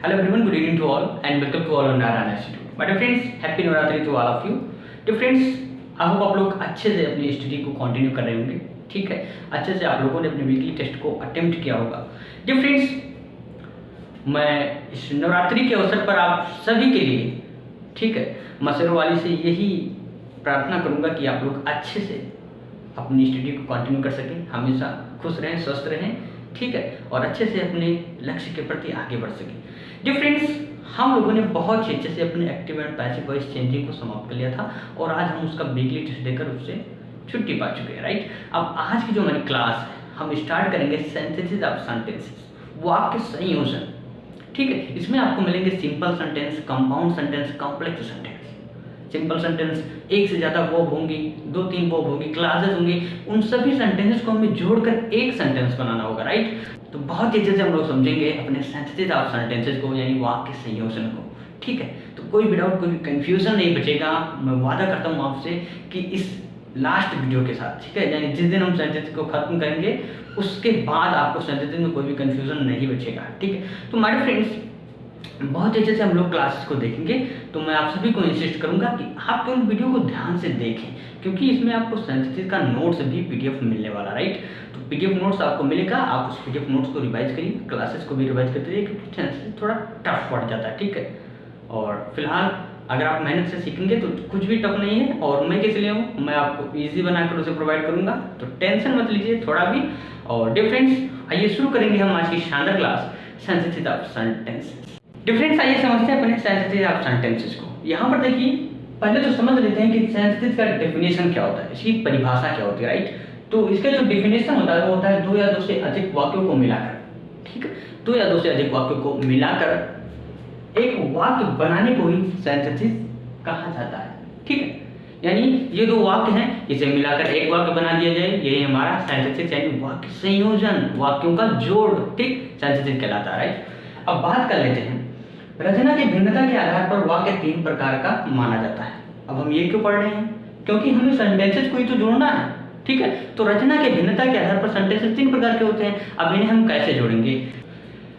Hello everyone, good evening to all and welcome to all on Narayana Institute. My dear friends, happy Navratri to all of you. Dear friends, I hope आप लोग अच्छे से अपनी study को continue कर रहे होंगे, ठीक है। अच्छे से आप लोगों ने अपने वीकली टेस्ट को अटेम्प्ट किया होगा। डियर फ्रेंड्स, मैं इस नवरात्रि के अवसर पर आप सभी के लिए, ठीक है, मसेरो वाली से यही प्रार्थना करूंगा कि आप लोग अच्छे से अपनी स्टडी को कंटिन्यू कर सकें, हमेशा खुश रहें, स्वस्थ रहें, ठीक है, और अच्छे से अपने लक्ष्य के प्रति आगे बढ़ सकें। डियर फ्रेंड्स, हम लोगों ने बहुत ही अच्छे से अपने active and passive voice changing को समाप्त कर लिया था और आज हम उसका वीकली टेस्ट देकर उससे छुट्टी पा चुके हैं, राइट। अब आज की जो हमारी क्लास है, हम स्टार्ट करेंगे सेंटेंसेस ऑफ सेंटेंसेस, वाक्य संयोजन, ठीक है। इसमें आपको मिलेंगे simple sentence, compound sentence, complex sentence. Simple sentence एक से ज़्यादा वर्ब होंगी, 2-3 वर्ब होंगी, क्लासेस होंगी, उन सभी सेंटेंसेस को हमें जोड़कर एक सेंटेंस बनाना होगा, राइट। तो बहुत ही अच्छे से हम लोग समझेंगे अपने सेंटेंसेस ऑफ सेंटेंसेस को, यानी वाक्य संयोजन को, ठीक है। तो कोई भी डाउट, कोई भी कंफ्यूजन नहीं बचेगा। मैं वादा करता हूँ आपसे कि इस लास्ट वीडियो के साथ, ठीक है, यानी जिस दिन हम सेंटेंस को खत्म करेंगे उसके बाद आपको सेंटेंस में कोई भी कंफ्यूजन नहीं बचेगा, ठीक है। तो माय फ्रेंड्स, बहुत अच्छे से हम लोग क्लासेस को देखेंगे। तो मैं आप सभी को इंसिस्ट करूंगा कि आप केवल वीडियो को ध्यान से देखें, क्योंकि इसमें आपको सेंटेंसेस का नोट्स भी पीडीएफ मिलने वाला, राइट। तो पीडीएफ नोट्स आपको मिलेगा, आप उस पीडीएफ नोट्स को रिवाइज करिए, क्लासेस को भी रिवाइज करते रहिए, क्योंकि सेंटेंसेस थोड़ा टफ पड़ जाता है, ठीक है। और फिलहाल अगर आप मेहनत से सीखेंगे तो कुछ भी टफ नहीं है, और मैं किस लिए हूँ, मैं आपको ईजी बनाकर उसे प्रोवाइड करूँगा, तो टेंशन मत लीजिए थोड़ा भी। और डियर फ्रेंड्स, आइए शुरू करेंगे हम आज की शानदार class sentences of sentences. Difference आइए समझते हैं अपने सेंटेंसेस ऑफ सेंटेंसेस को। यहाँ पर देखिए, पहले तो समझ लेते हैं कि सेंटेंसेस का डेफिनेशन क्या होता है, इसकी परिभाषा क्या होती है, राइट। तो इसका जो डेफिनेशन होता है वो होता है 2 या 2 से अधिक वाक्यों को मिलाकर, ठीक है, 2 या 2 से अधिक वाक्यों को मिलाकर एक वाक्य बनाने को ही सेंटेंसेस कहा जाता है, ठीक है। यानी ये 2 वाक्य हैं, इसे मिलाकर एक वाक्य बना दिया जाए, यही हमारा सेंटेंसेस यानी वाक्य संयोजन, वाक्यों का जोड़, ठीक, सेंटेंसेस कहलाता है, राइट। अब बात कर लेते हैं, रचना की भिन्नता के आधार पर वाक्य 3 प्रकार का माना जाता है। अब हम ये क्यों पढ़ रहे हैं, क्योंकि हमें सेंटेंसेस को ही तो जोड़ना है, ठीक है। तो रचना के भिन्नता के आधार पर सेंटेंसेस 3 प्रकार के होते हैं। अब इन्हें हम कैसे जोड़ेंगे।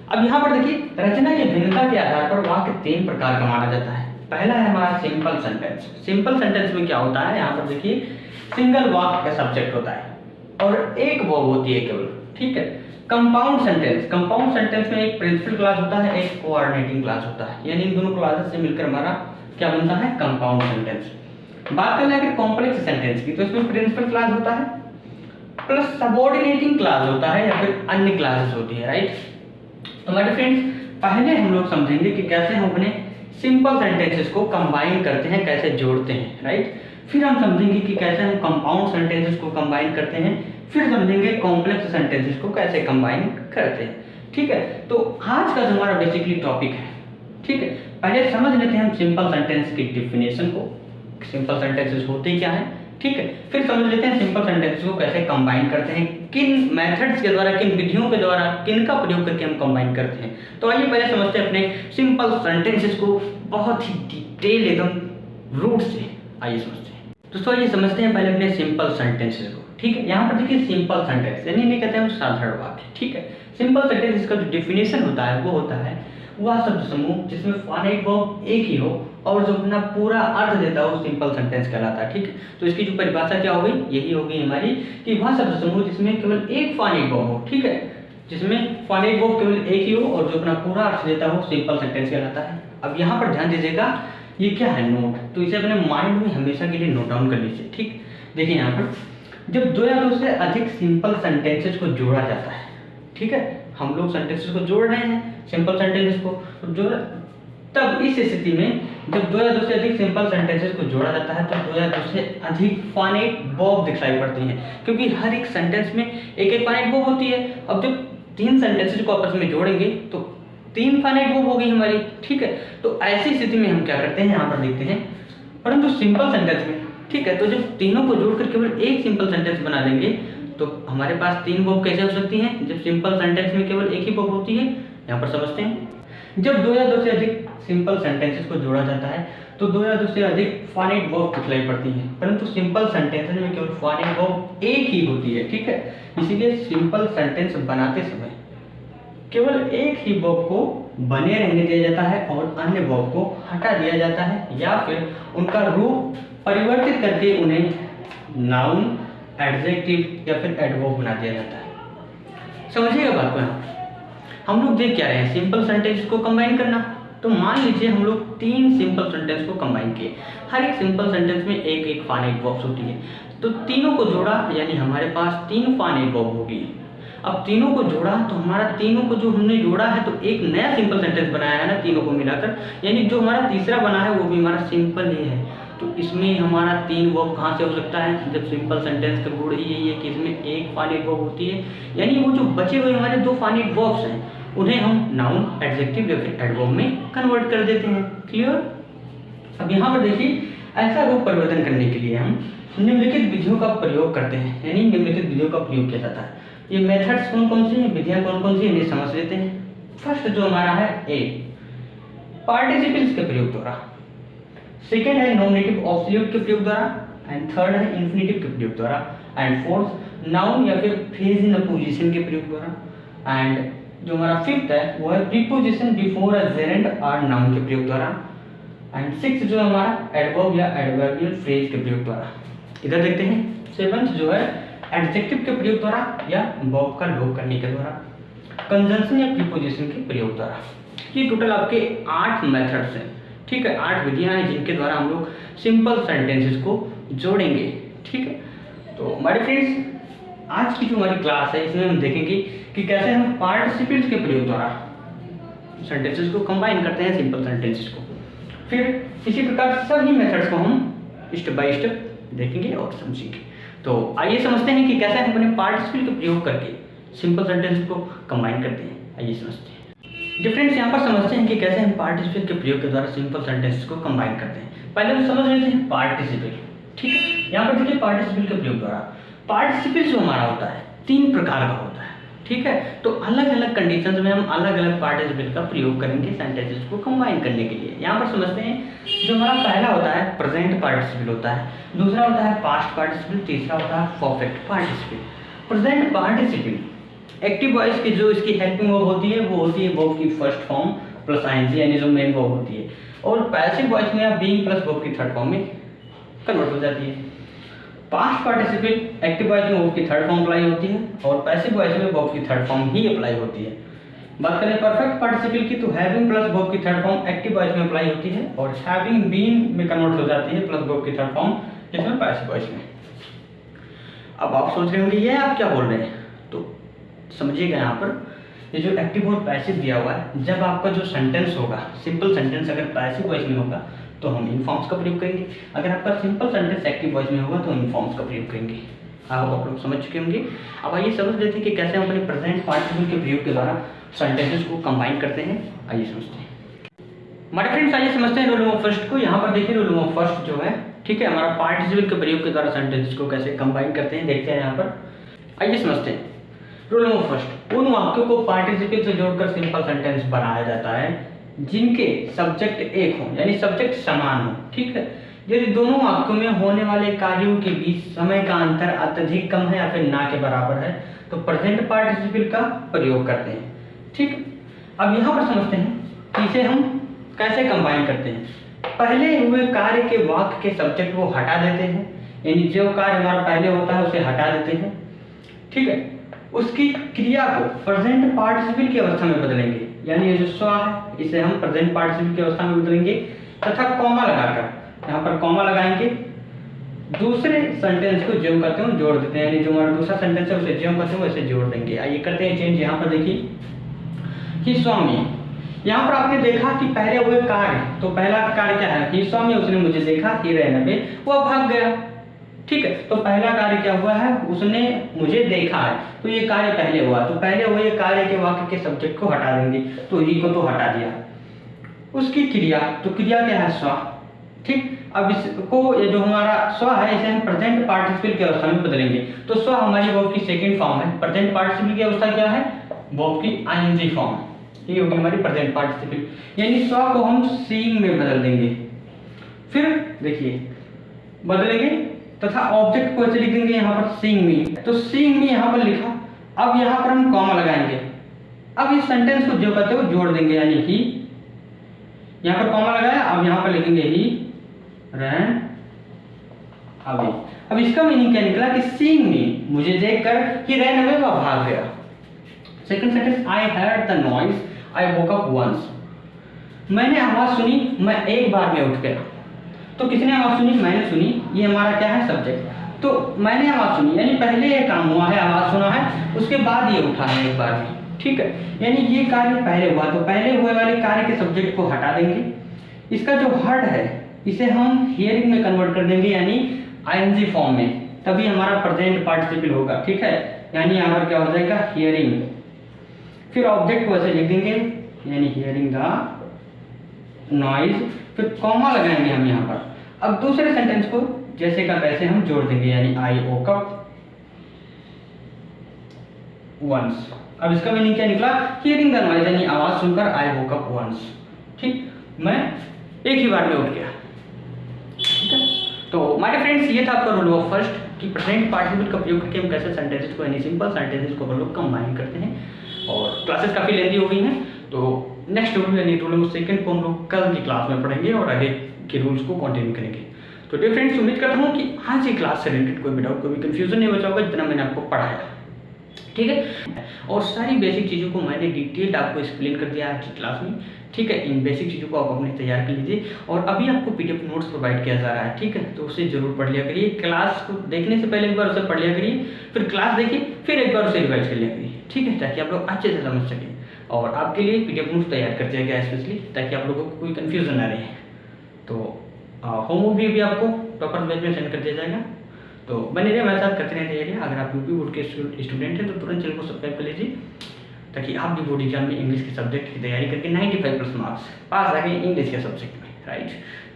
अब यहाँ पर देखिए, रचना के भिन्नता के आधार पर वाक्य 3 प्रकार का माना जाता है। पहला है हमारा सिंपल सेंटेंस। सिंपल सेंटेंस में क्या होता है, यहाँ पर देखिए, सिंगल वाक्य का सब्जेक्ट होता है और एक वर्ब होती है केवल, ठीक है। कंपाउंड सेंटेंस, कंपाउंड सेंटेंस में एक प्रिंसिपल क्लॉज होता है, एक कोऑर्डिनेटिंग क्लॉज होता है, यानी इन दोनों क्लॉजेस से मिलकर हमारा क्या बनता है, कंपाउंड सेंटेंस। बात कर लेंगे कॉम्प्लेक्स सेंटेंस की, तो इसमें प्रिंसिपल क्लॉज होता है प्लस सबऑर्डिनेटिंग क्लॉज होता है या फिर अन्य क्लॉजेस होती है, राइट। तो मेरे फ्रेंड्स, पहले हम लोग समझेंगे कि कैसे हम अपने सिंपल सेंटेंसेस को कंबाइन करते हैं, कैसे जोड़ते हैं, राइट। फिर हम समझेंगे कि कैसे हम कंपाउंड सेंटेंसेस को कंबाइन करते हैं, फिर समझेंगे कॉम्प्लेक्स सेंटेंसेस को कैसे कंबाइन करते हैं, ठीक है। तो आज का जो हमारा बेसिकली टॉपिक है, ठीक है, पहले समझ लेते हैं हम सिंपल सेंटेंस की डेफिनेशन को, सिंपल सेंटेंसेस होते क्या है, ठीक है। फिर समझ लेते हैं सिंपल सेंटेंसेस को कैसे कंबाइन करते हैं, किन मेथड्स के द्वारा, किन विधियों के द्वारा, किन का प्रयोग करके हम कंबाइन करते हैं। तो आइए पहले समझते हैं अपने सिंपल सेंटेंसेस को बहुत ही डिटेल, एकदम रूट से आइए समझते हैं। दोस्तों आइए समझते हैं पहले अपने सिंपल सेंटेंसेस को, ठीक है। यहाँ पर देखिए, सिंपल सेंटेंस यानी इन्हें कहते हैं हम साधारण वाक्य, ठीक है। सिंपल सेंटेंस इसका जो डेफिनेशन होता है वो होता है वह शब्द समूह जिसमें फाइनाइट वर्ब एक ही हो और जो अपना पूरा अर्थ देता है वो सिंपल सेंटेंस कहलाता है, ठीक है। तो इसकी जो परिभाषा क्या हो गई, यही होगी हमारी कि वह शब्द समूह जिसमें केवल एक फाइनाइट वर्ब हो, ठीक है, जिसमें फाइनाइट वर्ब केवल एक ही हो और जो अपना पूरा अर्थ देता है वो सिंपल सेंटेंस कहलाता है। अब यहाँ पर ध्यान दीजिएगा, ये क्या है, नोट, तो इसे अपने माइंड में हमेशा के लिए नोट डाउन कर लीजिए, ठीक। देखिए यहाँ पर जब 2 या 2 से अधिक सिंपल सेंटेंसेस को जोड़ा जाता है, ठीक है, हम लोग सेंटेंसेस को जोड़ रहे हैं, सिंपल सेंटेंसेस को जोड़, तब इस स्थिति में जब 2 या 2 से अधिक सिंपल सेंटेंसेस को जोड़ा जाता है तो 2 या 2 से अधिक फाइनाइट वर्ब दिखाई पड़ती हैं, क्योंकि हर एक सेंटेंस में एक एक फाइनाइट वर्ब होती है। अब जब 3 सेंटेंसेस को आपस में जोड़ेंगे तो 3 फाइनाइट वर्ब होगी हमारी, ठीक है। तो ऐसी स्थिति में हम क्या करते हैं, यहाँ पर देखते हैं, परंतु सिंपल सेंटेंस में, ठीक है, तो जब तीनों को जोड़कर केवल एक सिंपल सेंटेंस बना देंगे तो हमारे पास 3 वर्ब कैसे हो सकती हैं, जब सिंपल सेंटेंस में केवल एक ही वर्ब होती है। यहाँ पर समझते हैं, जब 2 या 2 से अधिक सिंपल सेंटेंसेस को जोड़ा जाता है तो 2 या 2 से अधिक फाइनाइट वर्ब दिखाई पड़ती हैं, परंतु सिंपल सेंटेंसेस में केवल फाइनाइट वर्ब एक ही होती है, ठीक है। इसीलिए सिंपल सेंटेंस बनाते समय केवल एक ही वर्ब को बने रहने दिया जाता है और अन्य वर्ब को हटा दिया जाता है, या फिर उनका रूप परिवर्तित करके उन्हें नाउन, एडजेक्टिव या फिर एडवर्ब बना दिया जाता है। समझिएगा बात को। यहाँ हम लोग देख क्या रहे हैं, सिंपल सेंटेंस को कंबाइन करना। तो मान लीजिए हम लोग 3 सिंपल सेंटेंस को कंबाइन किए, हर एक सिंपल सेंटेंस में एक एक फाइनाइट वर्ब्स होती है, तो तीनों को जोड़ा, यानी हमारे पास 3 फाइनाइट वर्ब होगी। अब तीनों को जोड़ा तो हमारा तीनों को जो हमने जोड़ा है तो एक नया सिंपल सेंटेंस बनाया है ना तीनों को मिलाकर, यानी जो हमारा तीसरा बना है वो भी हमारा सिंपल ही है। तो इसमें हमारा 3 वर्ब कहाँ से हो सकता है, जब सिंपल सेंटेंस का गुण ही यही है कि इसमें एक फाइनाइट वर्ब होती है, यानी वो जो बचे हुए हमारे 2 फाइनाइट वर्ब्स हैं उन्हें हम नाउन, एडजेक्टिव या फिर एडवर्ब में कन्वर्ट कर देते हैं। क्लियर। अब यहाँ पर देखिए, ऐसा रूप परिवर्तन करने के लिए हम निम्नलिखित विधियों का प्रयोग करते हैं, यानी निम्नलिखित विधियों का प्रयोग किया जाता है। ये मेथड्स कौन कौन सी हैं, विधियां कौन कौन सी हैं, इन्हें समझ लेते हैं। फर्स्ट जो हमारा है ए, पार्टिसिपल्स के प्रयोग द्वारा। सेकेंड है नॉमिनेटिव ऑब्सोल्यूट के प्रयोग द्वारा, एंड थर्ड है इंफिनिटिव के प्रयोग द्वारा, एंड फोर्थ नाउन या फिर फ्रेज इन पोजीशन के प्रयोग द्वारा, एंड जो हमारा फिफ्थ है वो है प्रीपोजिशन बिफोर अ जेरेंड और नाउन के प्रयोग द्वारा, एंड सिक्स्थ जो हमारा एडवर्ब या एडवर्बियल फ्रेज के प्रयोग द्वारा। इधर देखते हैं सेवंथ जो है एडजेक्टिव के प्रयोग द्वारा या वर्ब का लोप करने के द्वारा, कंजंक्शन या प्रीपोजिशन के प्रयोग द्वारा। ये टोटल आपके 8 मेथड्स हैं, ठीक है, 8 विधियां हैं जिनके द्वारा हम लोग सिंपल सेंटेंसेस को जोड़ेंगे। ठीक है, तो हमारे फ्रेंड्स आज की जो हमारी क्लास है इसमें हम देखेंगे कि कैसे हम पार्टिसिपल्स के प्रयोग द्वारा सेंटेंसेस को कंबाइन करते हैं, सिंपल सेंटेंसेस को। फिर इसी प्रकार सभी मेथड्स को हम स्टेप बाय स्टेप देखेंगे और समझेंगे। तो आइए समझते हैं कि कैसे हम अपने पार्टिसिपल का प्रयोग करके सिंपल सेंटेंस को कंबाइन करते हैं। आइए समझते हैं। डिफरेंस यहाँ पर समझते हैं कि कैसे हम पार्टिसिपल के प्रयोग के द्वारा सिंपल सेंटेंस को कंबाइन करते हैं। पहले तो समझ लेते हैं पार्टिसिपल। ठीक है, यहाँ पर देखिए पार्टिसिपल के प्रयोग द्वारा पार्टिसिपल जो हमारा होता है 3 प्रकार का होता है। ठीक है, तो अलग अलग कंडीशंस में हम अलग अलग पार्टिसिपल का प्रयोग करेंगे सेंटेंसेस को कंबाइन करने के लिए। यहाँ पर समझते हैं, जो हमारा पहला होता है प्रेजेंट पार्टिसिपल होता है, दूसरा होता है पास्ट पार्टिसिपल, तीसरा होता है perfect participle. Present participle active voice की जो इसकी हेल्पिंग वर्ब होती है वो होती है वर्ब की फर्स्ट फॉर्म प्लस आईएनजी, यानी जो मेन वर्ब होती है, और पैसिव वॉइस में बीइंग प्लस वर्ब की थर्ड फॉर्म में कन्वर्ट हो जाती है। पास्ट पार्टिसिपल एक्टिव वॉइस में वर्ब की थर्ड फॉर्म अप्लाई होती है और पैसिव वॉइस में वर्ब की थर्ड फॉर्म ही अप्लाई होती है। बात करें परफेक्ट पार्टिसिपल की, तो हैविंग प्लस वर्ब की थर्ड फॉर्म एक्टिव वॉइस में अप्लाई होती है और हैविंग बीन में कन्वर्ट हो जाती है प्लस वर्ब की थर्ड फॉर्म, जिसमें पैसिव वॉइस में। अब आप सोच रहे होंगे ये आप क्या बोल रहे हैं, तो समझिएगा यहाँ पर ये जो एक्टिव और पैसिव दिया हुआ है, जब आपका जो सेंटेंस होगा सिंपल सेंटेंस अगर पैसिव वॉइस में होगा तो हम इन फॉर्म्स का प्रयोग करेंगे, अगर आपका सिंपल सेंटेंस एक्टिव वॉइस में होगा तो इन फॉर्म्स का प्रयोग करेंगे। आप लोग समझ चुके होंगे। अब आइए समझ लेते हैं कि कैसे हम अपने प्रेजेंट पार्टिसिपल के प्रयोग के द्वारा सेंटेंसेस को कंबाइन करते हैं। आइए समझते हैं हमारे फ्रेंड्स, आइए समझते हैं रोल नंबर फर्स्ट को। यहाँ पर देखिए रोल नंबर फर्स्ट जो है, ठीक है, हमारा पार्टिसिपल के प्रयोग के द्वारा सेंटेंसेस को कैसे कंबाइन करते हैं देखते हैं यहाँ पर। आइए समझते हैं रोल नंबर फर्स्ट। उन वाक्यों को पार्टिसिपल से जोड़कर सिंपल सेंटेंस बनाया जाता है जिनके सब्जेक्ट एक हो, यानी सब्जेक्ट समान हो। ठीक है, यदि दोनों वाक्यों में होने वाले कार्यों के बीच समय का अंतर अत्यधिक कम है या फिर ना के बराबर है तो प्रेजेंट पार्टिसिपल का प्रयोग करते हैं। ठीक, अब यहाँ पर समझते हैं कि इसे हम कैसे कंबाइन करते हैं। पहले हुए कार्य के वाक्य के सब्जेक्ट को हटा देते हैं, यानी जो कार्य हमारा पहले होता है उसे हटा देते हैं। ठीक है, उसकी क्रिया को प्रेजेंट पार्टिसिपल की अवस्था में बदलेंगे, यानी ये जो स्व है इसे हम प्रेजेंट पार्टिसिपल की अवस्था में बदलेंगे तथा कॉमा लगाकर यहाँ पर कॉमा लगाएंगे, दूसरे सेंटेंस को ज्यों करते हैं जोड़ देते हैं, यानी जो हमारा दूसरा सेंटेंस है उसे ज्यों करते हैं वैसे जोड़ देंगे। आइए करते हैं चेंज। यहाँ पर देखिए ही स्वामी, यहाँ पर आपने देखा कि पहले हुए कार्य, तो पहला कार्य क्या है, ही स्वामी, उसने मुझे देखा, ही रहने पे वो भाग गया। ठीक है, तो पहला कार्य क्या हुआ है, उसने मुझे देखा है, तो ये कार्य पहले हुआ, तो पहले हुए कार्य के वाक्य के सब्जेक्ट को हटा देंगे, तो ही को तो हटा दिया। उसकी क्रिया, तो क्रिया क्या है, स्व। ठीक, अब इसको ये जो हमारा स्व है इसे हम प्रेजेंट पार्टिसिपल की अवस्था में बदलेंगे, तो स्व हमारी वर्ब की सेकंड फॉर्म है, प्रेजेंट पार्टिसिपल की अवस्था क्या है, वर्ब की आईएनजी फॉर्म, ये होगी हमारी प्रेजेंट पार्टिसिपल, यानी स्व को हम सीइंग में बदल देंगे। फिर देखिए बदलेंगे तथा ऑब्जेक्ट को ऐसे लिख देंगे यहाँ पर सीइंग मी, तो सीइंग मी यहाँ पर लिखा। अब यहाँ पर हम कॉमा लगाएंगे, अब इस सेंटेंस को जो कहते हो जोड़ देंगे, यानी ही, यहाँ पर कॉमा लगाया, अब यहाँ पर लिखेंगे ही रैन अवे। अब इसका मीनिंग क्या निकला कि सीइंग मी, मुझे देखकर ही रैन अवे, वह भाग गया। Second sentence, I heard the noise I woke up once, मैंने आवाज सुनी, मैं एक बार में उठ गया। तो किसने आवाज सुनी? मैंने सुनी, ये हमारा क्या है? सब्जेक्ट। तो मैंने आवाज सुनी यानी पहले ये काम हुआ है, आवाज सुना है, उसके बाद ये उठा है एक बार में, ठीक है, यानी ये कार्य पहले हुआ, तो पहले हुए वाले कार्य के सब्जेक्ट को हटा देंगे। इसका जो हर्ड है इसे हम हियरिंग में कन्वर्ट कर देंगे, यानी आईएनजी फॉर्म में, तभी हमारा प्रेजेंट पार्टिसिपल होगा, ठीक है, यानी यहाँ पर क्या हो जाएगा? हियरिंग। फिर ऑब्जेक्ट को ऐसे लिख देंगे, यानी हियरिंग द नॉइज, फिर कॉमा लगाएंगे हम यहाँ पर। अब दूसरे सेंटेंस को जैसे का वैसे हम जोड़ देंगे, यानी आई वोक अप वंस। अब इसका मीनिंग क्या निकला? हियरिंग द नॉइज, यानी आवाज सुनकर आई वोक अप वंस, ठीक, मैं एक ही बार में उठ गया, ठीक है। तो माय डियर फ्रेंड्स, ये था आपका रूल ऑफ फर्स्ट कि प्रेजेंट पार्टिसिपल का उपयोग करके हम कैसे सेंटेंसेस को, यानी सिंपल सेंटेंसेस को हम लोग कंबाइन करते हैं। और क्लासेस काफ़ी लेंदी हो गई हैं, तो नेक्स्ट रूल यानी रूल नंबर सेकंड को हम लोग कल की क्लास में पढ़ेंगे और आगे के रूल्स को कंटिन्यू करेंगे। तो डियर फ्रेंड्स, उम्मीद करता हूँ कि आज की क्लास से रिलेटेड कोई भी डाउट, कोई भी कंफ्यूजन नहीं बचा होगा जितना मैंने आपको पढ़ाया, ठीक है। और सारी बेसिक चीज़ों को मैंने डिटेल्ड आपको एक्सप्लेन कर दिया आज की क्लास में, ठीक है। इन बेसिक चीज़ों को आप अपने तैयार कर लीजिए और अभी आपको पीडीएफ नोट्स प्रोवाइड किया जा रहा है, ठीक है, तो उसे जरूर पढ़ लिया करिए। क्लास को देखने से पहले एक बार उसे पढ़ लिया करिए, फिर क्लास देखिए, फिर एक बार उसे रिवाइज कर लिया करिए, ठीक है, ताकि आप लोग अच्छे से समझ सकें। और आपके लिए पीडीएफ नोट्स तैयार कर दिया गया स्पेशली, ताकि आप लोगों को कोई कन्फ्यूजन ना रहे। तो होमवर्क भी आपको प्रॉपर वेज में सेंड कर दिया जाएगा। तो बने रहिए हमारे साथ, करते रहते रहिए। अगर आप यूपी बोर्ड के स्टूडेंट हैं तो तुरंत चैनल को सब्सक्राइब कर लीजिए, ताकि आप भी बोर्ड एग्जाम में इंग्लिश के सब्जेक्ट की तैयारी करके 95+ मार्क्स पास आगे इंग्लिश के सब्जेक्ट में, राइट।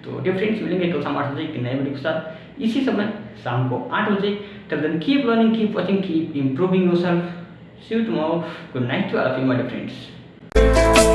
तो डियर फ्रेंड्स, मिलेंगे कल शाम 8 बजे एक नए वीडियो के साथ, इसी समय शाम को 8 बजे। Till then keep learning, keep watching, keep improving yourself. See you tomorrow. Good night to all of you my dear friends.